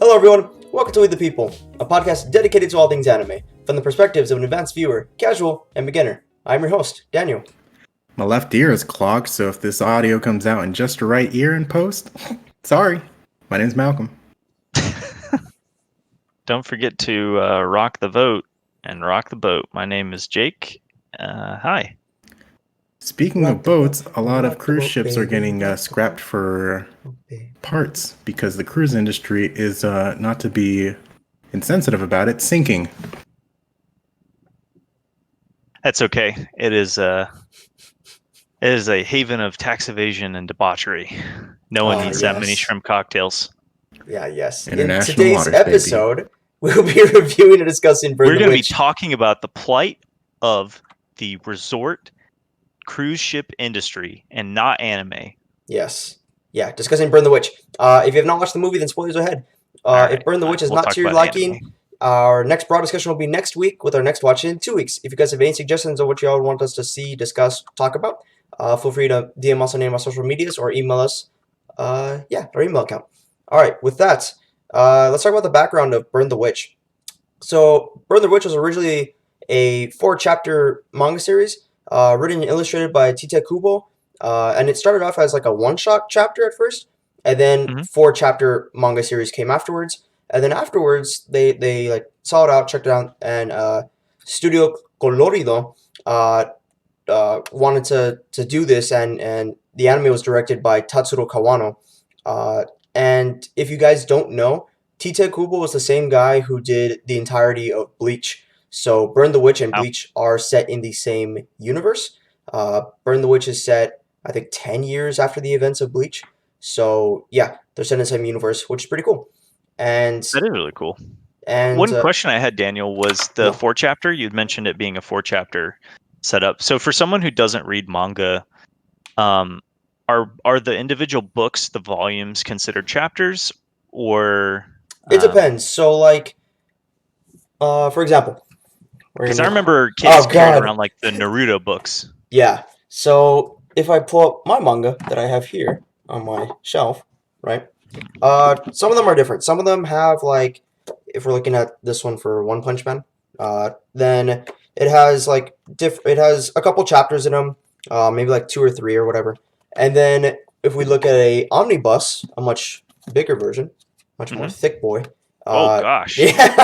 Hello everyone, welcome to Weeb the People, a podcast dedicated to all things anime, from the perspectives of an advanced viewer, casual, and beginner. I'm your host, Daniel. My left ear is clogged, so if this audio comes out in just the right ear in post, sorry. My name's Malcolm. Don't forget to rock the vote and rock the boat. My name is Jake. Hi. Speaking of boats, a lot of cruise ships are getting scrapped for parts because the cruise industry is, not to be insensitive about it, sinking. That's okay. It is a haven of tax evasion and debauchery. No one needs that many shrimp cocktails. Yes. International In today's waters, episode, baby. We'll be reviewing and discussing We're going to be talking about the plight of the resort cruise ship industry and not anime. Yes. Yeah, discussing Burn the Witch. If you have not watched the movie, then spoilers ahead. If Burn the Witch is not to your liking, our next broad discussion will be next week with our next watch in 2 weeks. If you guys have any suggestions of what you all want us to see, discuss, talk about, feel free to DM us on any of our social medias or email us. Our email account. All right, with that, let's talk about the background of Burn the Witch. So, Burn the Witch was originally a 4-chapter manga series, written and illustrated by Tite Kubo, and it started off as like a one-shot chapter at first, and then 4-chapter manga series came afterwards, and then afterwards they like saw it out, checked it out, and Studio Colorido wanted to do this, and the anime was directed by Tatsuro Kawano. And if you guys don't know, Tite Kubo was the same guy who did the entirety of Bleach. So Burn the Witch and Bleach are set in the same universe. Burn the Witch is set, I think, 10 years after the events of Bleach. So yeah, they're set in the same universe, which is pretty cool. And that is really cool. And one question I had, Daniel, was the 4-chapter. You'd mentioned it being a 4-chapter setup. So for someone who doesn't read manga, are the individual books, the volumes, considered chapters, or it depends. So like, for example, because I remember kids carried around like the Naruto books. Yeah. So if I pull up my manga that I have here on my shelf, right? Some of them are different. Some of them have like, if we're looking at this one for One Punch Man, then it has like it has a couple chapters in them, maybe like 2 or 3 or whatever. And then if we look at a omnibus, a much bigger version, much more thick boy. Oh gosh! Yeah.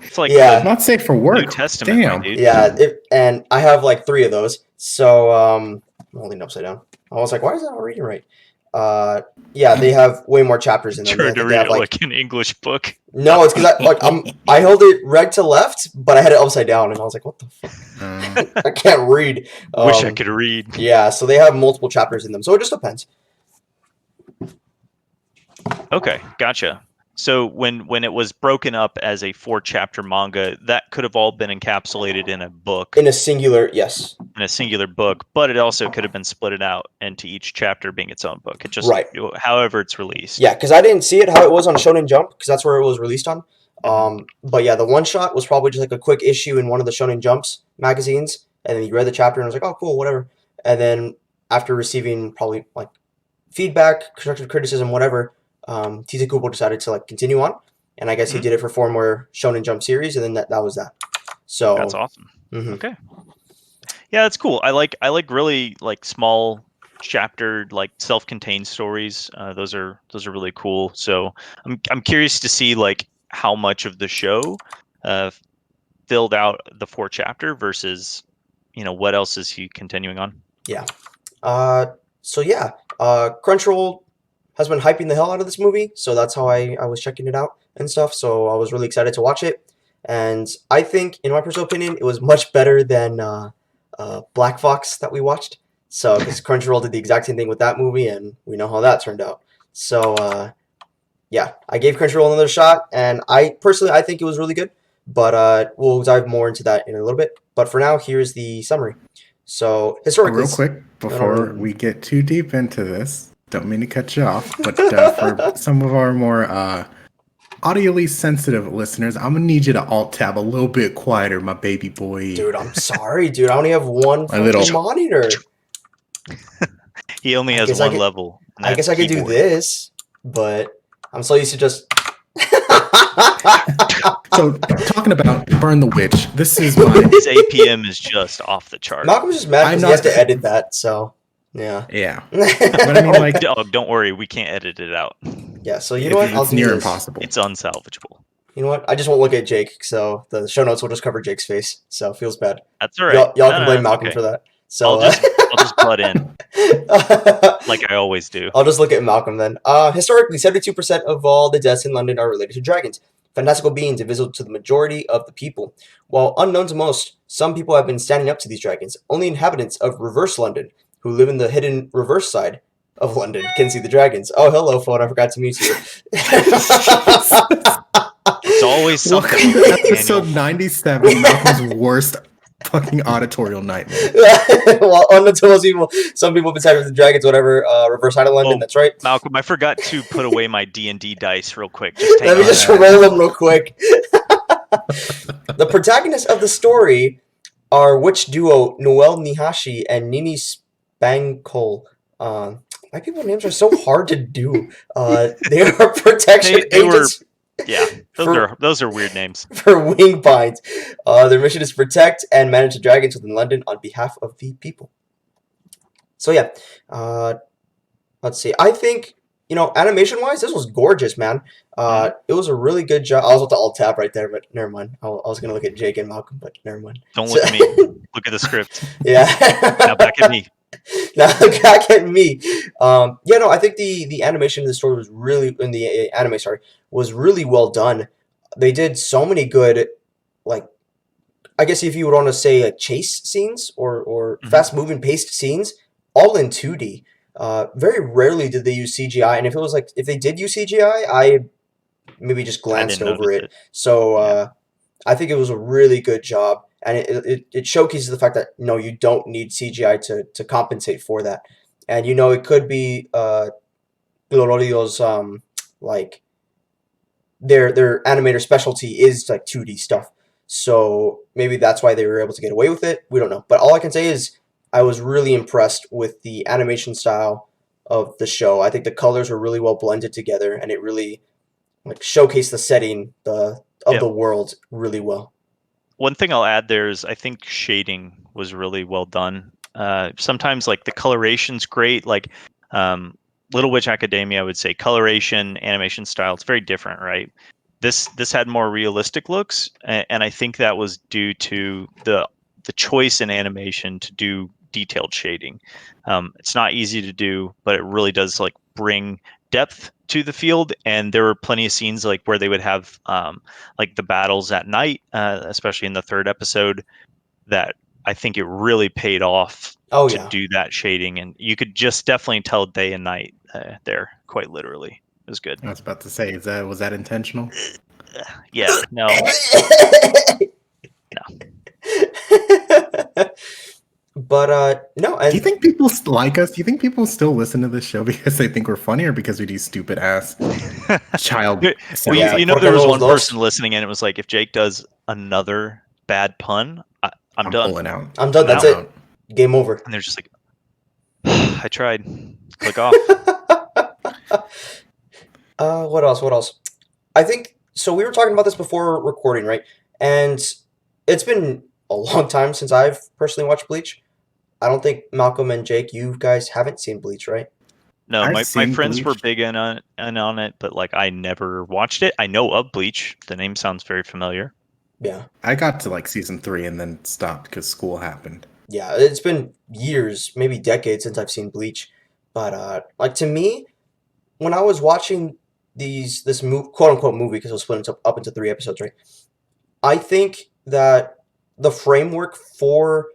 It's like not safe for work. New Testament, damn. Dude. Yeah, and I have like 3 of those. So I'm holding it upside down. I was like, why is that not reading right? Yeah, they have way more chapters in them. Tried to read it like an English book. No, it's because I held it right to left, but I had it upside down, and I was like, what the fuck? I can't read. Wish I could read. Yeah, so they have multiple chapters in them, so it just depends. Okay, gotcha. So when it was broken up as a 4-chapter manga, that could have all been encapsulated in a book. In a singular, yes. In a singular book, but it also could have been split out into each chapter being its own book. It just, however it's released. Yeah, because I didn't see it how it was on Shonen Jump, because that's where it was released on. But yeah, the one-shot was probably just like a quick issue in one of the Shonen Jumps magazines, and then you read the chapter and was like, oh, cool, whatever. And then after receiving probably like feedback, constructive criticism, whatever, Tite Kubo decided to like continue on, and I guess he did it for 4 more Shonen Jump series, and then that was that. So that's awesome. Okay, yeah, that's cool. I like really like small chapter, like self-contained stories. Those are really cool. So I'm curious to see like how much of the show filled out the 4-chapter versus what else is he continuing on. Yeah. Crunchyroll has been hyping the hell out of this movie, so that's how I was checking it out and stuff, so I was really excited to watch it, and I think, in my personal opinion, it was much better than Black Fox that we watched, so, because Crunchyroll did the exact same thing with that movie, and we know how that turned out, so, I gave Crunchyroll another shot, and I think it was really good, but we'll dive more into that in a little bit, but for now, here's the summary. So, historically... Real quick, before we get too deep into this, don't mean to cut you off, but for some of our more audioly sensitive listeners, I'm gonna need you to alt-tab a little bit quieter, my baby boy. Dude, I'm sorry, dude. I only have one monitor. He only has one level. I guess I could do this, but I'm so used to just So talking about Burn the Witch, this is my His APM is just off the chart. Malcolm's just mad because he has to edit that, so yeah. But I mean, like, don't worry, we can't edit it out. Yeah, so you know what? It's near impossible. It's unsalvageable. You know what? I just won't look at Jake, so the show notes will just cover Jake's face. So it feels bad. That's all right. Y'all can blame Malcolm for that. So I'll just butt in like I always do. I'll just look at Malcolm then. Historically, 72% of all the deaths in London are related to dragons, fantastical beings invisible to the majority of the people. While unknown to most, some people have been standing up to these dragons. Only inhabitants of Reverse London, who live in the hidden reverse side of London, can see the dragons. Oh, hello, phone. I forgot to mute you. It's always something. Welcome to episode 97, Malcolm's worst fucking auditorial nightmare. Well, unknown to most people, some people have been standing with the dragons, whatever, reverse side of London, that's right. Malcolm, I forgot to put away my D&D dice real quick. Let me just roll them real quick. The protagonists of the story are witch duo Noelle Nihashi and Nini Spankol. My people's names are so hard to do. They are protection agents. Yeah, those are weird names. For Wingbind. Their mission is to protect and manage the dragons within London on behalf of the people. So yeah, let's see. I think, animation-wise, this was gorgeous, man. It was a really good job. I was with the alt tab right there, but never mind. I was going to look at Jake and Malcolm, but never mind. Don't look at me. Look at the script. Yeah. Now back at me. Now back at me. I think the animation in the story was really was really well done. They did so many good, like, I guess if you would want to say like chase scenes or fast moving paced scenes, all in 2D. Very rarely did they use CGI, and if they did use CGI, I maybe just glanced over it. So I think it was a really good job, and it showcases the fact that you don't need CGI to compensate for that, and it could be Colorido's like their animator specialty is like 2D stuff, so maybe that's why they were able to get away with it. We don't know, but all I can say is I was really impressed with the animation style of the show. I think the colors were really well blended together, and it really showcased the setting of the world really well. One thing I'll add there is I think shading was really well done. Sometimes the coloration's great. Little Witch Academia, I would say coloration, animation style, it's very different, right? This had more realistic looks, and I think that was due to the choice in animation to do detailed shading. It's not easy to do, but it really does bring depth to the field. And there were plenty of scenes where they would have the battles at night, especially in the third episode, that I think it really paid off to do that shading, and you could just definitely tell day and night there, quite literally. It was good. I was about to say, was that intentional? Yeah, no. But no. Do you think people like us? Do you think people still listen to this show because they think we're funny, or because we do stupid ass child? There was one person listening, and it was like, if Jake does another bad pun, I'm done. Pulling out. I'm done. That's it. Game over. And they're just like, I tried. Click off. What else? I think so. We were talking about this before recording, right? And it's been a long time since I've personally watched Bleach. I don't think Malcolm and Jake, you guys haven't seen Bleach, right? No, my friends were big in on it, but I never watched it. I know of Bleach. The name sounds very familiar. Yeah. I got to season 3 and then stopped because school happened. Yeah, it's been years, maybe decades since I've seen Bleach. But to me, when I was watching this quote unquote movie, because it was split up into 3 episodes, right? I think that the framework for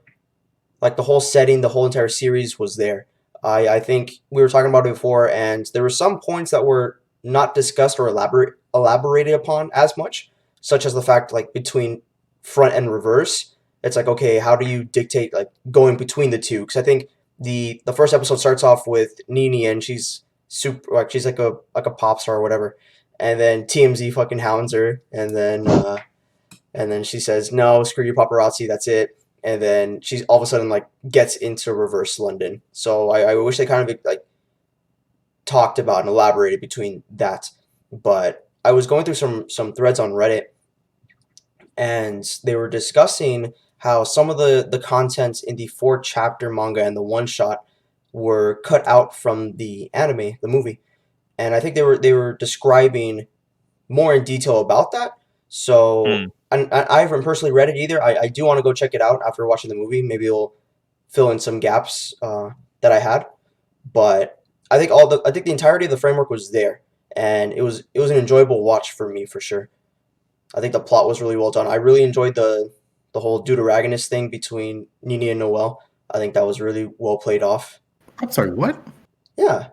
the whole setting, the whole entire series was there. I think we were talking about it before, and there were some points that were not discussed or elaborated upon as much, such as the fact between front and reverse. It's okay, how do you dictate going between the two? Because I think the first episode starts off with Nini, and she's super she's like a pop star or whatever, and then TMZ fucking hounds her, and then she says, no, screw you paparazzi, that's it. And then she's all of a sudden gets into reverse London. So I wish they kind of talked about and elaborated between that. But I was going through some threads on Reddit, and they were discussing how some of the contents in the 4 chapter manga and the one shot were cut out from the anime, the movie. And I think they were describing more in detail about that. So and I haven't personally read it either. I do want to go check it out after watching the movie. Maybe it'll fill in some gaps that I had. But I think the entirety of the framework was there, and it was an enjoyable watch for me for sure. I think the plot was really well done. I really enjoyed the whole deuteragonist thing between Nini and Noel. I think that was really well played off. I'm sorry, what? Yeah.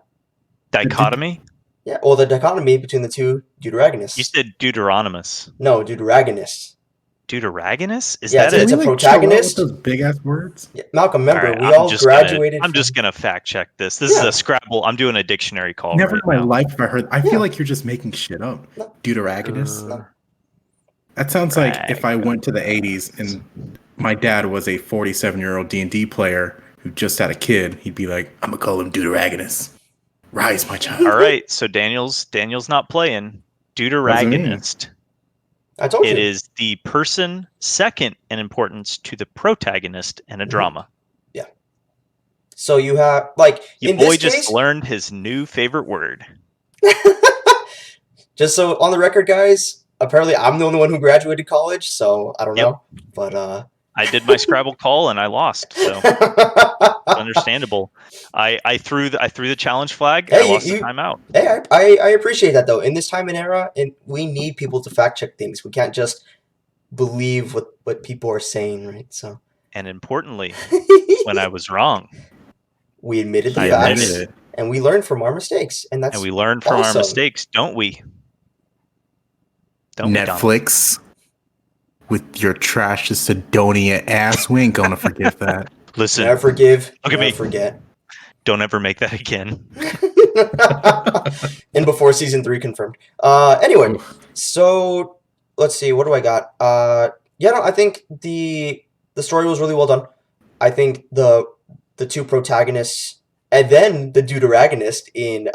Dichotomy? Yeah. Well, the dichotomy between the two deuteragonists. You said Deuteronomus. No, deuteragonist. Deuteragonist? Is Yeah, that it's it? a protagonist. With those big ass words. Yeah, Malcolm, remember, Alright, we all graduated. I'm just gonna fact check this. This is Yeah. a Scrabble. I'm doing a dictionary call. Never right in my now. life have I heard. I Yeah. feel like you're just making shit up. No. Deuteragonist. No. That sounds like if I went to the 80s and my dad was a 47-year-old D&D player who just had a kid, he'd be like, "I'm gonna call him Deuteragonist. Rise, my child." All right, so Daniel's not playing. Deuteragonist. I told you. It is the person second in importance to the protagonist in a drama. Yeah. So you have Your in boy this just case, learned his new favorite word. just so on the record, guys. Apparently, I'm the only one who graduated college, so I don't know. But I did my Scrabble call and I lost, so understandable. I threw the challenge flag. Hey, I lost the timeout. Hey, I appreciate that though. In this time and era, and we need people to fact check things. We can't just believe what people are saying, right? So. And importantly, when I was wrong, we admitted the I facts, admitted it. And we learned from our mistakes, and we learned from awesome. our mistakes, don't we? Don't Netflix with your trash Sidonia ass. We ain't gonna forgive that. Listen, never forgive, look at me. Forget. Don't ever make that again. And before season 3 confirmed. Anyway, so let's see. What do I got? I think the story was really well done. I think the two protagonists, and then the deuteragonist in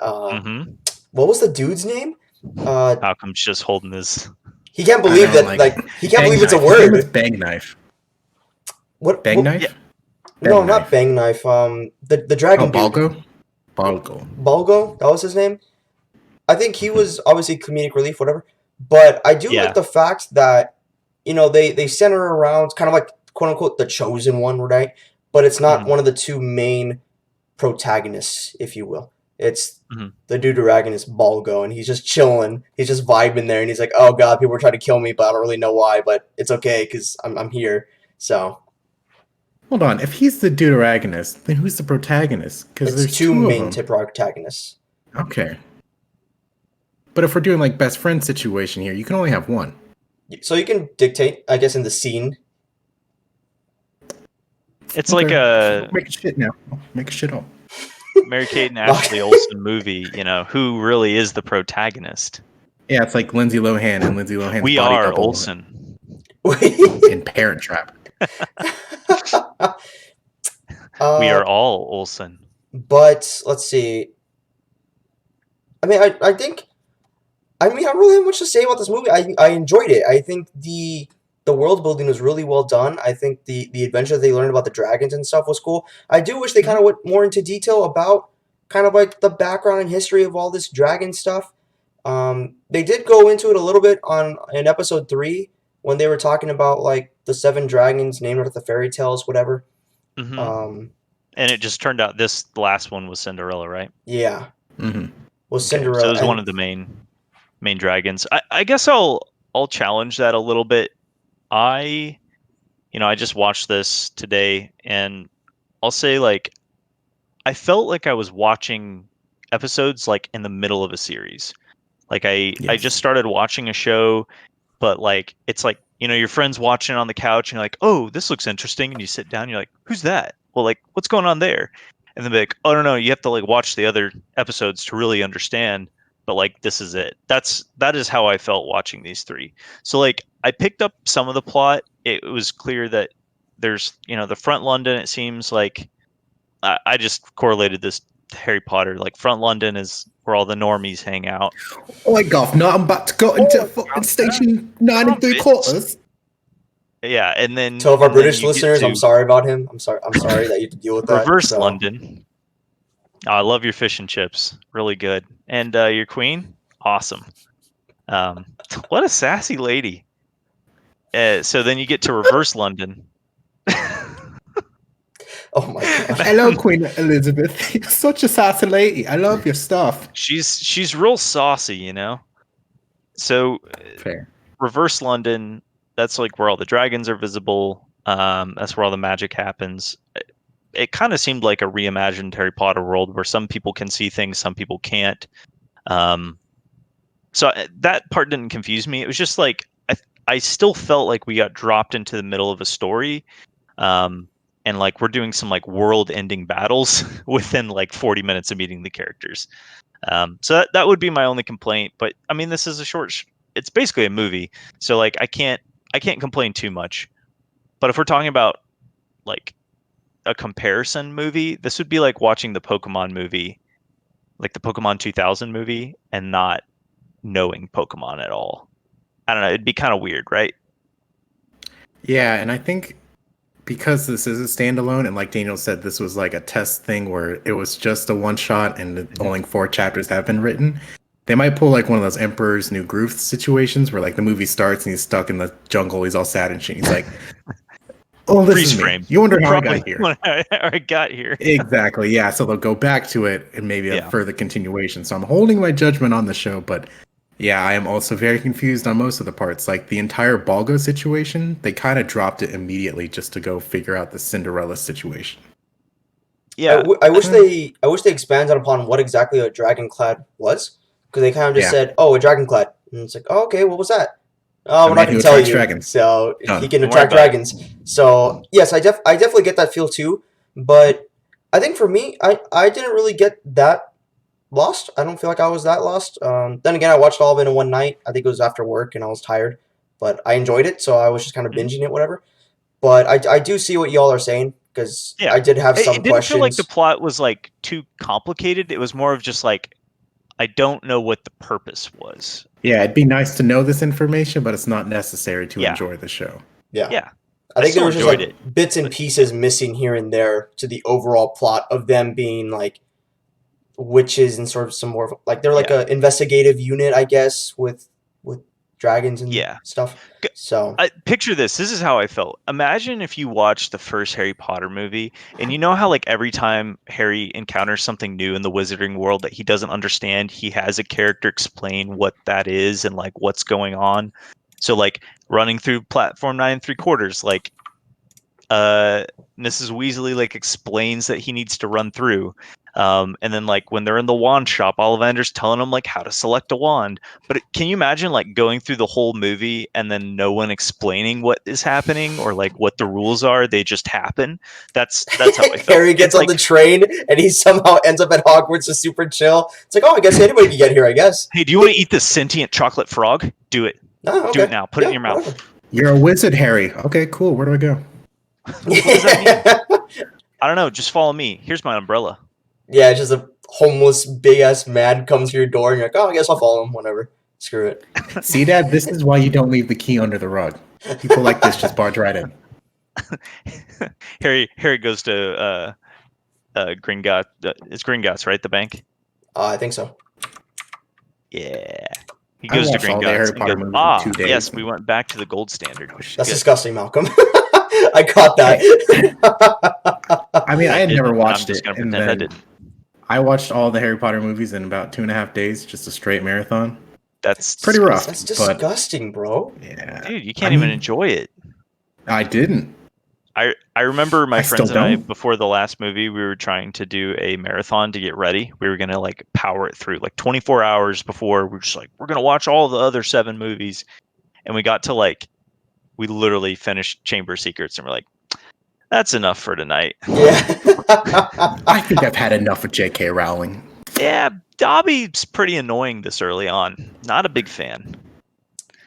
what was the dude's name? Malcolm's just holding his. He can't believe he can't believe it's a word. It's bang knife. What bang knife? Yeah. No, not bang knife. The dragon. Balgo. Balgo. That was his name. I think he was obviously comedic relief, whatever. But I do like the fact that they center around kind of like quote unquote the chosen one, right? But it's not one of the two main protagonists, if you will. It's the deuteragonist Balgo, and he's just chilling. He's just vibing there, and he's like, "Oh God, people are trying to kill me, but I don't really know why. But it's okay because I'm here." So, hold on. If he's the deuteragonist, then who's the protagonist? Because there's two main protagonists. Okay, but if we're doing like best friend situation here, you can only have one. So you can dictate, I guess, in the scene. It's like a make shit now. Make shit up. Mary-Kate and Ashley Olsen movie, who really is the protagonist? Yeah, it's like Lindsay Lohan and Lindsay Lohan's We body are double Olsen. in Parent Trap. We are all Olsen. But let's see. I mean, I think. I mean, I don't really have much to say about this movie. I enjoyed it. I think the world building was really well done. I think the adventure they learned about the dragons and stuff was cool. I do wish they kind of went more into detail about kind of like the background and history of all this dragon stuff. They did go into it a little bit in episode 3 when they were talking about like the 7 dragons named after the fairy tales, whatever. And it just turned out the last one was Cinderella, right? Yeah. Was Okay, Cinderella. So it was one of the main dragons. I guess I'll challenge that a little bit. I just watched this today, and I'll say like I felt like I was watching episodes like in the middle of a series. Like I just started watching a show, but like it's like your friend's watching on the couch and you're like, oh, this looks interesting, and you sit down and you're like, who's that? Well, like what's going on there? And then be like, oh no, you have to like watch the other episodes to really understand. But like this is it. That is how I felt watching these 3. So like I picked up some of the plot. It was clear that there's the front London. It seems like I just correlated this to Harry Potter. Like front London is where all the normies hang out. Oh, governor, I'm about to go into fucking station 9 and 3/4. Yeah, and then To all of our and then British you get listeners, to I'm sorry about him. I'm sorry that you have to deal with that. reverse So. London. Oh, I love your fish and chips, really good, and your queen, awesome. What a sassy lady. So then you get to reverse London. Oh my god. Hello, Queen Elizabeth. You're such a sassy lady. I love your stuff. She's real saucy, you know. So Fair. reverse London, that's like where all the dragons are visible. That's where all the magic happens. It kind of seemed like a reimagined Harry Potter world where some people can see things, some people can't. So that part didn't confuse me. It was just like I still felt like we got dropped into the middle of a story, and like we're doing some like world-ending battles within like 40 minutes of meeting the characters. So that would be my only complaint. But I mean, this is a short. It's basically a movie, so like I can't complain too much. But if we're talking about like a comparison movie, this would be like watching the Pokemon movie, like the Pokemon 2000 movie, and not knowing Pokemon at all. I don't know. It'd be kind of weird, right? Yeah, and I think because this is a standalone, and like Daniel said, this was like a test thing where it was just a one shot and only 4 chapters have been written. They might pull like one of those Emperor's New Groove situations where like the movie starts and he's stuck in the jungle, he's all sad and shit. He's like, "Oh, this Freeze is me. frame. You wonder how I got here." When I got here. Exactly. Yeah. So they'll go back to it and maybe a further continuation. So I'm holding my judgment on the show, but yeah, I am also very confused on most of the parts. Like the entire Balgo situation, they kind of dropped it immediately just to go figure out the Cinderella situation. Yeah, I wish they expanded upon what exactly a dragonclad was, because they kind of just said, "Oh, a dragonclad," and it's like, "Oh, okay, what was that?" Oh, we're not going to tell you. Dragons. So Done. he can attract dragons. So yes, I definitely get that feel too. But I think for me, I didn't really get that lost. I don't feel like I was that lost. Then again, I watched all of it in one night. I think it was after work and I was tired, but I enjoyed it, so I was just kind of binging it, whatever. But I do see what y'all are saying, because I did have some it didn't questions. feel like the plot was like too complicated. It was more of just like, I don't know what the purpose was. Yeah, it'd be nice to know this information, but it's not necessary to enjoy the show. Yeah. I think there was just like it, bits and pieces missing here and there to the overall plot of them being like witches and sort of some more like they're like a investigative unit, I guess, with dragons and stuff. So picture this. This is how I felt. Imagine if you watched the first Harry Potter movie, and you know how like every time Harry encounters something new in the wizarding world that he doesn't understand, he has a character explain what that is and like what's going on. So like running through platform 9 3/4, like Mrs. Weasley like explains that he needs to run through. And then like when they're in the wand shop, Ollivander's telling them like how to select a wand. But can you imagine like going through the whole movie and then no one explaining what is happening or like what the rules are? They just happen. That's how I felt. Harry gets on the train and he somehow ends up at Hogwarts just super chill. It's like, oh, I guess anybody can get here, I guess. Hey, do you want to eat this sentient chocolate frog? Do it. Oh, okay. Do it now. Put it in your mouth. Whatever. You're a wizard, Harry. Okay, cool. Where do I go? What does that mean? I don't know. Just follow me. Here's my umbrella. Yeah, it's just a homeless big ass man comes to your door and you're like, oh, I guess I'll follow him. Whatever. Screw it. See, Dad, this is why you don't leave the key under the rug. People like this just barge right in. Harry goes to Gringotts. It's Gringotts, right? The bank. I think so. Yeah. He goes to all the Harry Gringotts. Potter movies in 2 days. Yes, we went back to the gold standard. That's disgusting, Malcolm. I caught that. I mean, I had never watched it, and and then then I watched all the Harry Potter movies in about 2.5 days, just a straight marathon. That's pretty rough. That's disgusting, bro. Yeah, dude, you can't even enjoy it. I didn't. I remember my friends and I, don't. before the last movie, we were trying to do a marathon to get ready. We were going to like power it through like 24 hours before. We're just like, we're going to watch all the other 7 movies. And we got to like, we literally finished Chamber of Secrets and we're like, that's enough for tonight. Yeah. I think I've had enough of J.K. Rowling. Yeah, Dobby's pretty annoying this early on. Not a big fan.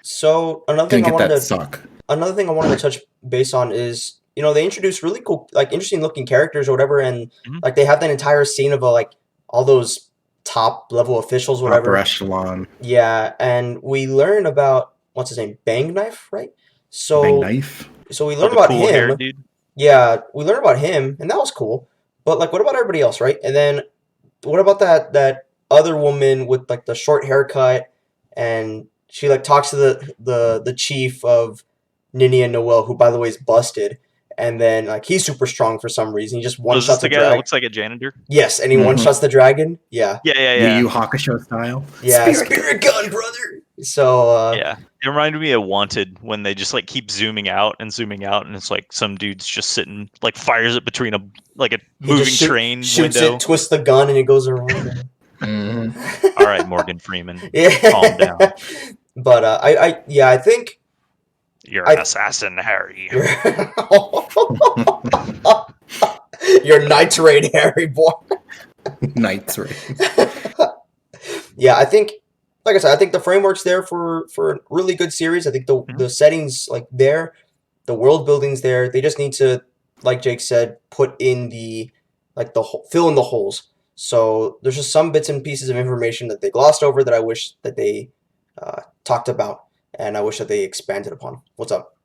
So another thing I wanted to touch base on is, you know, they introduced really cool, like interesting looking characters or whatever, and like they have that entire scene of like all those top level officials, whatever. Upper echelon. Yeah, and we learn about what's his name, Bang Knife, right? Bang Knife. So we learn the about cool him. Hair, dude. Yeah, we learned about him, and that was cool. But like, what about everybody else, right? And then what about that other woman with like the short haircut, and she like talks to the chief of Nini and Noel, who by the way is busted, and then like he's super strong for some reason. He just one Was this shots the the guy that dragon. looks like a janitor? Yes, and he one shots the dragon. Yeah. Yu Yu Hakusho style. Yeah, spirit gun, brother. So yeah, it reminded me of Wanted when they just like keep zooming out, and it's like some dude's just sitting, like fires it between a moving train shoots window. it, twists the gun, and it goes around. All right, Morgan Freeman, Yeah. calm down. But I think you're an assassin, Harry. You're Knight's Raid, Harry boy. Knight's Raid. Yeah, I think, like I said, I think the framework's there for a really good series. I think the settings like there, the world building's there. They just need to, like Jake said, put in fill in the holes. So there's just some bits and pieces of information that they glossed over that I wish that they talked about, and I wish that they expanded upon. What's up?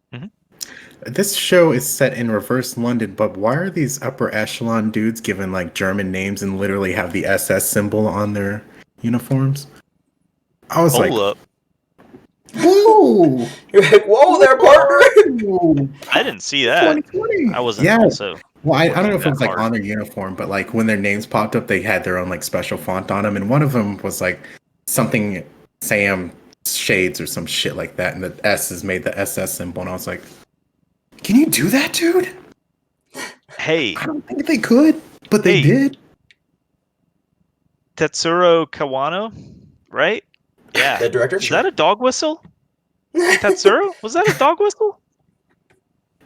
This show is set in reverse London, but why are these upper echelon dudes given like German names and literally have the SS symbol on their uniforms? I was Hold up. Whoa! You're like, whoa there, partner! I didn't see that. 2020. I wasn't also. Well, I don't know if it was that like hard. on their uniform, but like when their names popped up, they had their own like special font on them, and one of them was like something Sam Shades or some shit like that, and the S is made the SS symbol, and I was like, can you do that, dude? Hey, I don't think they could, but they did. Tetsuro Kawano, right? Yeah. The director? Is that a dog whistle? Tetsuro? Was that a dog whistle?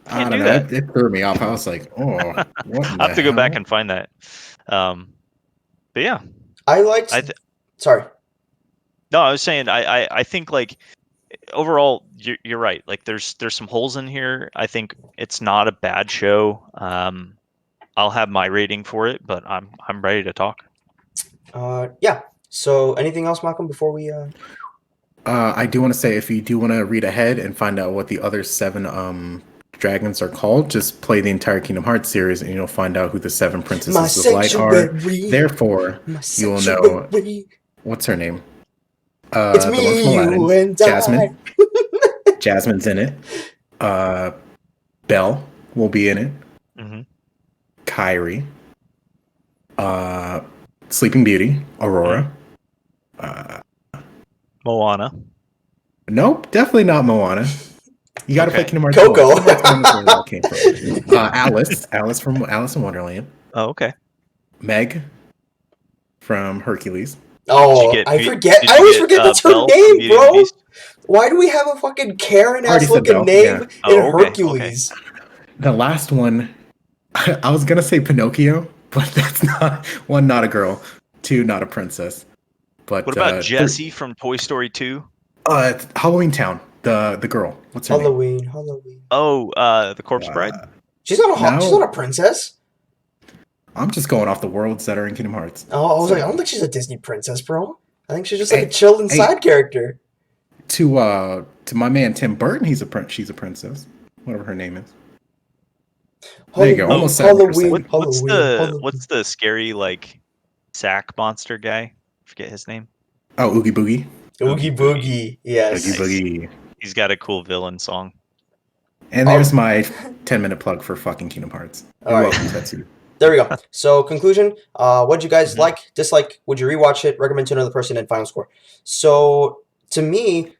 I don't know. It threw me off. I was like, oh, what I'll have to go back and find that. But yeah. I liked... Sorry. No, I was saying, I think, like, overall, you're right. Like, there's some holes in here. I think it's not a bad show. I'll have my rating for it, but I'm ready to talk. Yeah. So, anything else, Malcolm, before we... I do want to say, if you do want to read ahead and find out what the other 7 dragons are called, just play the entire Kingdom Hearts series and you'll find out who the 7 princesses of light are. Therefore, you will know... What's her name? It's me, you, and Jasmine. Jasmine's in it. Belle will be in it. Mm-hmm. Kairi. Sleeping Beauty. Aurora. Moana. Nope, definitely not Moana. You got to pick Kingdom Hearts. Coco. Alice from Alice in Wonderland. Oh, okay. Meg from Hercules. Oh, I forget. I always forget that's her name, bro. Why do we have a fucking Karen-ass looking name in Hercules? Okay. The last one, I was going to say Pinocchio, but that's not... 1, not a girl. 2, not a princess. But what about Jessie from Toy Story 2? It's Halloween Town. The girl. What's her name? Halloween. Oh, the Corpse Bride? She's not a princess. I'm just going off the worlds that are in Kingdom Hearts. Oh, I was like, I don't think she's a Disney princess, bro. I think she's just like a chilling side character. To my man Tim Burton, she's a princess. Whatever her name is. There you go. Almost Halloween. What's the scary like sack monster guy? Forget his name. Oh, Oogie Boogie. Oogie Boogie. Yes. Oogie Boogie. He's got a cool villain song. And there's my 10-minute plug for fucking Kingdom Hearts. You're welcome, Tetsu. There we go. So, conclusion. What did you guys like, dislike? Would you rewatch it? Recommend to another person? And final score. So, to me,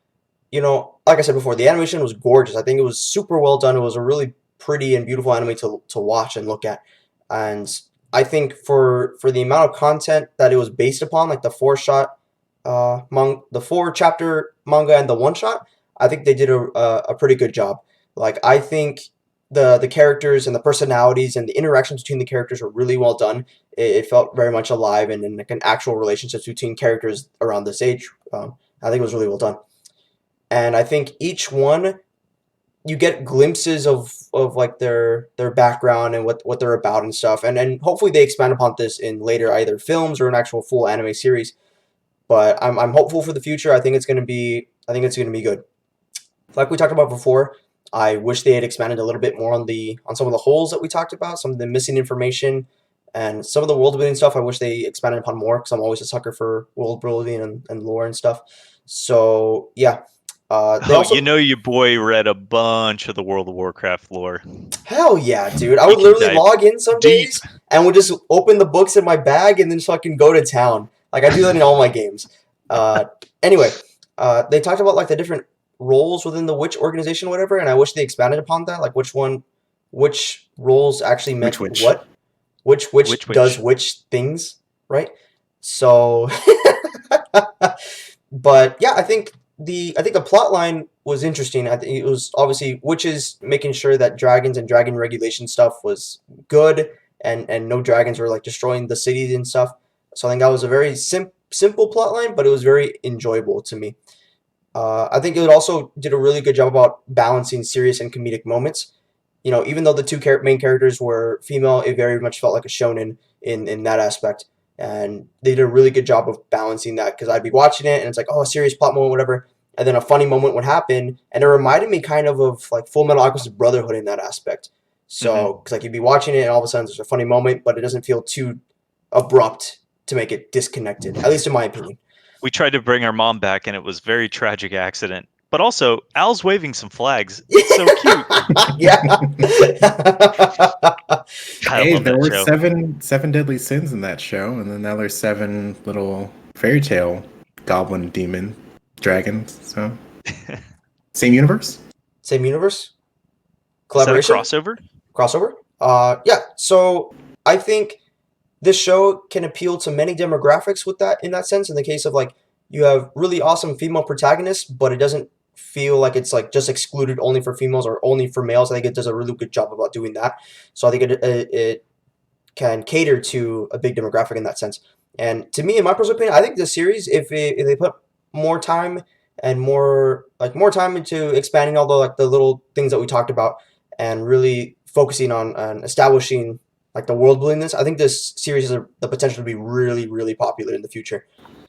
like I said before, the animation was gorgeous. I think it was super well done. It was a really pretty and beautiful anime to watch and look at. And I think for the amount of content that it was based upon, like the 4-shot, the 4-chapter manga and the 1-shot, I think they did a pretty good job. Like, I think the characters and the personalities and the interactions between the characters were really well done. It felt very much alive and like an actual relationships between characters around this age. I think it was really well done. And I think each one you get glimpses of like their background and what they're about and stuff, and hopefully they expand upon this in later either films or an actual full anime series. But I'm hopeful for the future. I think it's gonna be good. Like we talked about before, I wish they had expanded a little bit more on some of the holes that we talked about, some of the missing information, and some of the world building stuff. I wish they expanded upon more because I'm always a sucker for world building and lore and stuff. So yeah, they also your boy read a bunch of the World of Warcraft lore. hell yeah, dude! I He would can literally dive log in some deep. days and would just open the books in my bag and then fucking go to town. Like I do that in all my games. Anyway, they talked about like the different roles within the witch organization, or whatever, and I wish they expanded upon that. Like which roles actually meant Which. what, which Which does which things, right? So, but yeah, I think the plot line was interesting. I think it was obviously witches making sure that dragons and dragon regulation stuff was good, and no dragons were like destroying the cities and stuff. So I think that was a very simple plot line, but it was very enjoyable to me. I think it also did a really good job about balancing serious and comedic moments. You know, even though the two main characters were female, it very much felt like a shonen in that aspect. And they did a really good job of balancing that because I'd be watching it and it's like, oh, a serious plot moment, whatever. And then a funny moment would happen. And it reminded me kind of like Full Metal Alchemist Brotherhood in that aspect. So, because like you'd be watching it and all of a sudden there's a funny moment, but it doesn't feel too abrupt to make it disconnected, at least in my opinion. We tried to bring our mom back, and it was very tragic accident. But also, Al's waving some flags. It's so cute. Yeah. Hey, there were seven deadly sins in that show, and then now there's 7 little fairy tale goblin demon dragons. So same universe? Same universe? Collaboration? Is that a crossover? Yeah. So I think this show can appeal to many demographics with that in that sense. In the case of like you have really awesome female protagonists, but it doesn't feel like it's like just excluded only for females or only for males. I think it does a really good job about doing that. So I think it can cater to a big demographic in that sense. And to me, in my personal opinion, I think the series, if they put more time and more time into expanding all the little things that we talked about and really focusing on establishing like the world buildingness, I think this series has the potential to be really, really popular in the future.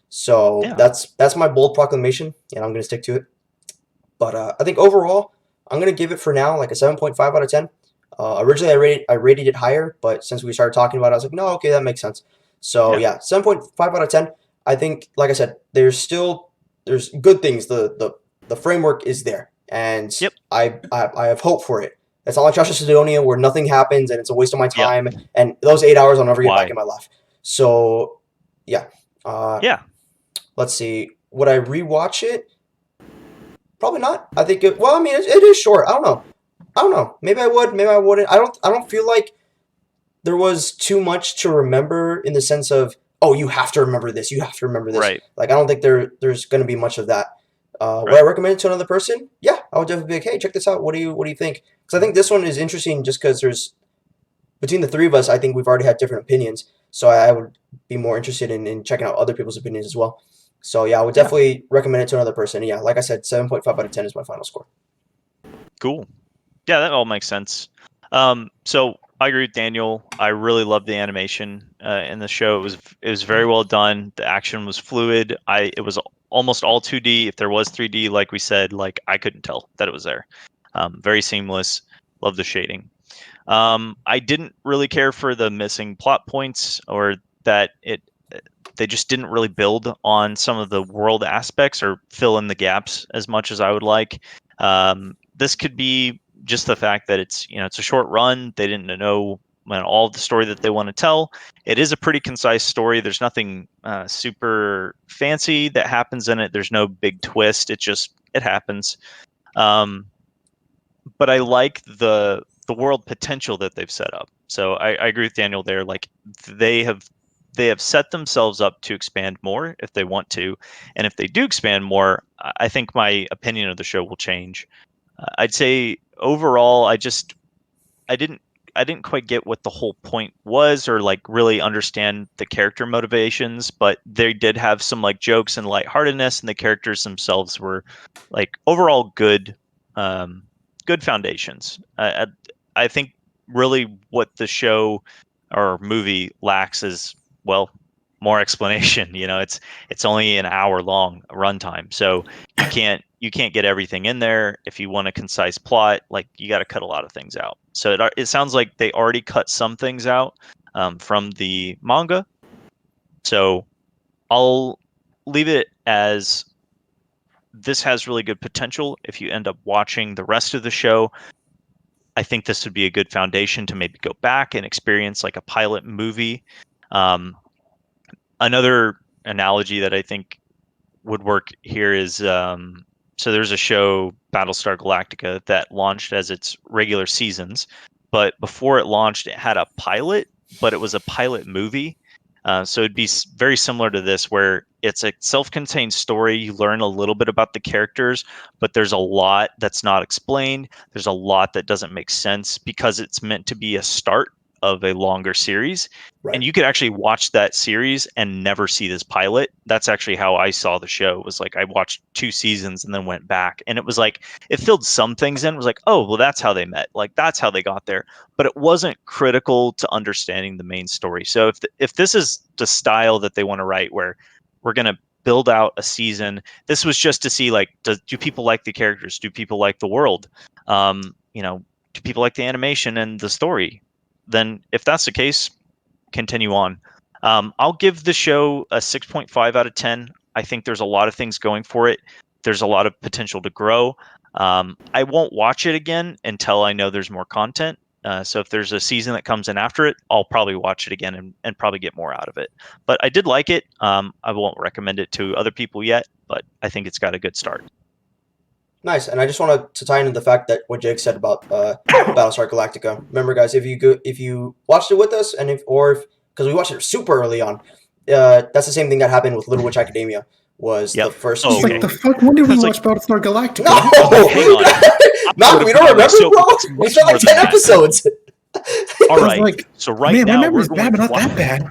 So Yeah. that's my bold proclamation, and I'm going to stick to it. But I think overall, I'm going to give it for now like a 7.5 out of 10. Originally, I rated it higher, but since we started talking about it, I was like, no, okay, that makes sense. So yeah, 7.5 out of 10. I think, like I said, there's good things. The framework is there, and Yep. I have hope for it. It's not like Joshua Sidonia where nothing happens and it's a waste of my time. And those 8 hours I'll never get back in my life. So yeah. Yeah. Let's see. Would I rewatch it? Probably not. I think it is short. I don't know. Maybe I would, maybe I wouldn't. I don't feel like there was too much to remember in the sense of, oh, you have to remember this. You have to remember this. Right. Like I don't think there's going to be much of that. Would I recommend it to another person? Yeah, I would definitely be like, hey, check this out. What do you think? Because I think this one is interesting just because there's between the three of us, I think we've already had different opinions. So I would be more interested in checking out other people's opinions as well. So yeah, I would definitely recommend it to another person. And yeah, like I said, 7.5 out of 10 is my final score. Cool. Yeah, that all makes sense. So I agree with Daniel. I really loved the animation in the show. It was very well done. The action was fluid. It was almost all 2D. If there was 3D, like we said, like I couldn't tell that it was there. Very seamless. Love the shading. I didn't really care for the missing plot points or that they just didn't really build on some of the world aspects or fill in the gaps as much as I would like. This could be just the fact that it's a short run. They didn't know all of the story that they want to tell. It is a pretty concise story. There's nothing super fancy that happens in it. There's no big twist. It happens. But I like the world potential that they've set up. So I agree with Daniel there. Like they have set themselves up to expand more if they want to, and if they do expand more, I think my opinion of the show will change. I'd say overall, I didn't quite get what the whole point was, or like really understand the character motivations. But they did have some like jokes and lightheartedness, and the characters themselves were like overall good good foundations. I think really what the show or movie lacks is, well, more explanation. It's only an hour long runtime, so you can't get everything in there. If you want a concise plot, like, you got to cut a lot of things out. So it sounds like they already cut some things out from the manga. So I'll leave it as this has really good potential. If you end up watching the rest of the show, I think this would be a good foundation to maybe go back and experience like a pilot movie. Another analogy that I think would work here is so there's a show, Battlestar Galactica, that launched as its regular seasons, but before it launched, it had a pilot, but it was a pilot movie. So it'd be very similar to this, where it's a self-contained story. You learn a little bit about the characters, but there's a lot that's not explained. There's a lot that doesn't make sense because it's meant to be a start of a longer series. Right. And you could actually watch that series and never see this pilot. That's actually how I saw the show. It was like I watched 2 seasons and then went back, and it was like it filled some things in. It was like, oh, well, that's how they met. Like, that's how they got there. But it wasn't critical to understanding the main story. So if this is the style that they want to write, where we're going to build out a season, this was just to see, like, do people like the characters? Do people like the world? Do people like the animation and the story? Then if that's the case, continue on. I'll give the show a 6.5 out of 10. I think there's a lot of things going for it. There's a lot of potential to grow. I won't watch it again until I know there's more content. So if there's a season that comes in after it, I'll probably watch it again and probably get more out of it. But I did like it. I won't recommend it to other people yet, but I think it's got a good start. Nice, and I just wanted to tie into the fact that what Jake said about Battlestar Galactica. Remember, guys, if you watched it with us, and because we watched it super early on, that's the same thing that happened with Little Witch Academia. Was the first? Oh, okay. Like, the fuck? When did we watch Battlestar Galactica? No, hang on. Malcolm, you don't remember, bro? We spent like 10 episodes. All right. Like, so right man, now my memory's bad, but not that bad.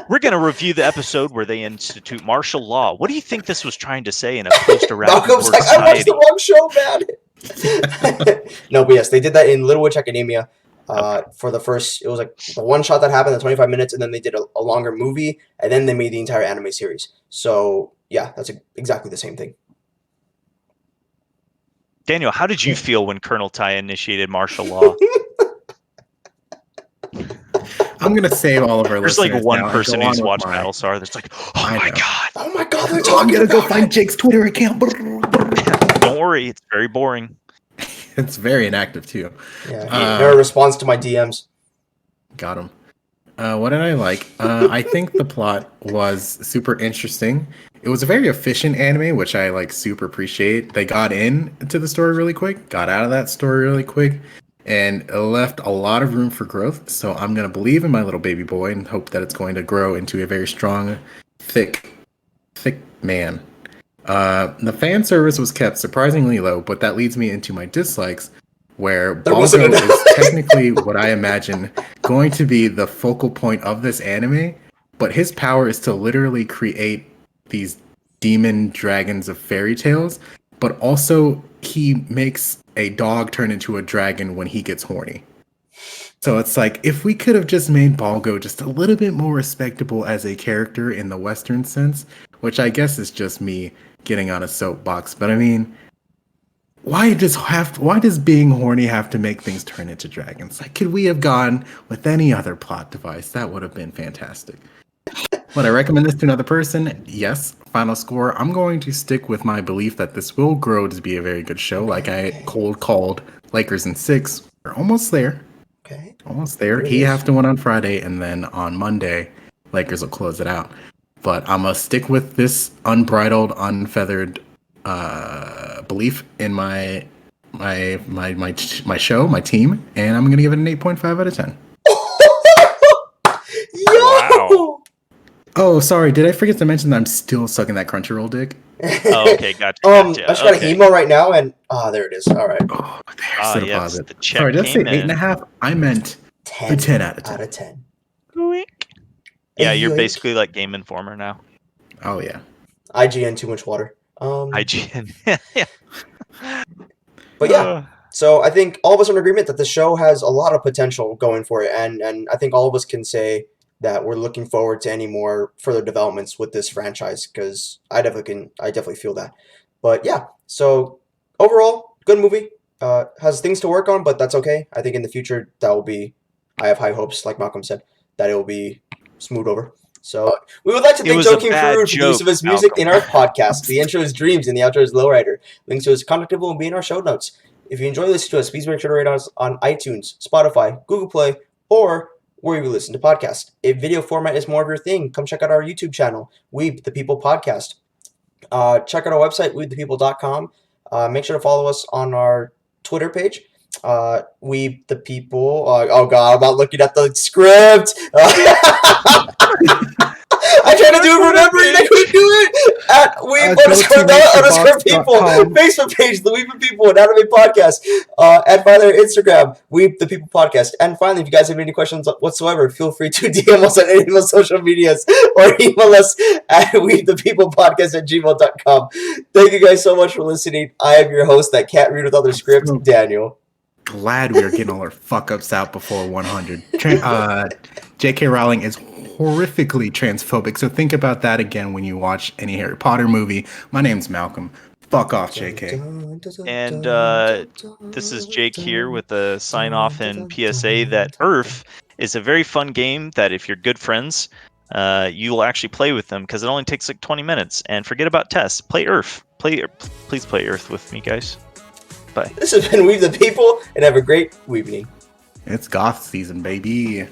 We're going to review the episode where they institute martial law. What do you think this was trying to say in a post-Iraqi Malcolm's like, I watched the wrong show, man. No, but yes, they did that in Little Witch Academia. For the first, it was like the one shot that happened, the 25 minutes, and then they did a longer movie, and then they made the entire anime series. So yeah, that's exactly the same thing. Daniel, how did you feel when Colonel Tite initiated martial law? I'm gonna save all of our There's listeners. There's like one now person who's watched my... Battlestar that's like, oh my god, they're I'm talking gonna go about find it. Jake's Twitter account. Don't worry, it's very boring. It's very inactive too. Yeah, he never responds to my DMs. Got him. What did I like? I think the plot was super interesting. It was a very efficient anime, which I like super appreciate. They got into the story really quick, got out of that story really quick, and it left a lot of room for growth. So I'm gonna believe in my little baby boy and hope that it's going to grow into a very strong, thick man. The fan service was kept surprisingly low, but that leads me into my dislikes, where Balgo is technically what I imagine going to be the focal point of this anime, but his power is to literally create these demon dragons of fairy tales, but also he makes a dog turn into a dragon when he gets horny. So it's like, if we could have just made Balgo just a little bit more respectable as a character in the Western sense, which I guess is just me getting on a soapbox, but I mean, why does being horny have to make things turn into dragons? Like, could we have gone with any other plot device? That would have been fantastic. Would I recommend this to another person? Yes. Final score, I'm going to stick with my belief that this will grow to be a very good show. Like I called Lakers in 6. We're almost there. Okay. Almost there. He have to win on Friday, and then on Monday, Lakers will close it out. But I'm gonna stick with this unbridled, unfeathered belief in my show, my team, and I'm gonna give it an 8.5 out of 10. Yo! Wow. Oh, sorry, did I forget to mention that I'm still sucking that Crunchyroll dick? Oh, okay, gotcha. I just got an email right now, and there it is. All right. Oh, there's the deposit. The check Sorry, did I say came in. 8.5? I meant 10 out of 10. Out of 10. Yeah, you're basically like Game Informer now. Oh yeah. IGN, too much water. IGN. But yeah, so I think all of us are in agreement that the show has a lot of potential going for it, and I think all of us can say that we're looking forward to any more further developments with this franchise, because I definitely feel that. But yeah, so overall, good movie. Has things to work on, but that's okay. I think in the future I have high hopes, like Malcolm said, that it will be smooth over. So we would like to thank Joakim Farud for the use of his music in our podcast. The intro is Dreams and the outro is Lowrider. Links to his contact info will be in our show notes. If you enjoy listening to us, please make sure to rate us on iTunes, Spotify, Google Play, or where you listen to podcasts. If video format is more of your thing, come check out our YouTube channel, Weeb the People Podcast. Check out our website, weebthepeople.com. Make sure to follow us on our Twitter page, Weeb the People. Oh god, I'm not looking at the script. I tried to do it remembering, I couldn't do it. At Weeb_the_people. Facebook page, the Weeb the People, an anime podcast. And finally, our Instagram, Weeb the People Podcast. And finally, if you guys have any questions whatsoever, feel free to DM us on any of our social medias or email us at weebthepeoplepodcast@gmail.com. Thank you guys so much for listening. I am your host that can't read without the script, Daniel. Glad we are getting all our fuck ups out before 100. J.K. Rowling is horrifically transphobic, so think about that again when you watch any Harry Potter movie. My name's Malcolm. Fuck off, J.K. And this is Jake here with a sign off and PSA that Earth is a very fun game that if you're good friends, you will actually play with them because it only takes like 20 minutes. And forget about tests. Play Earth. Please play Earth with me, guys. Bye. This has been Weeb the People, and have a great evening. It's goth season, baby.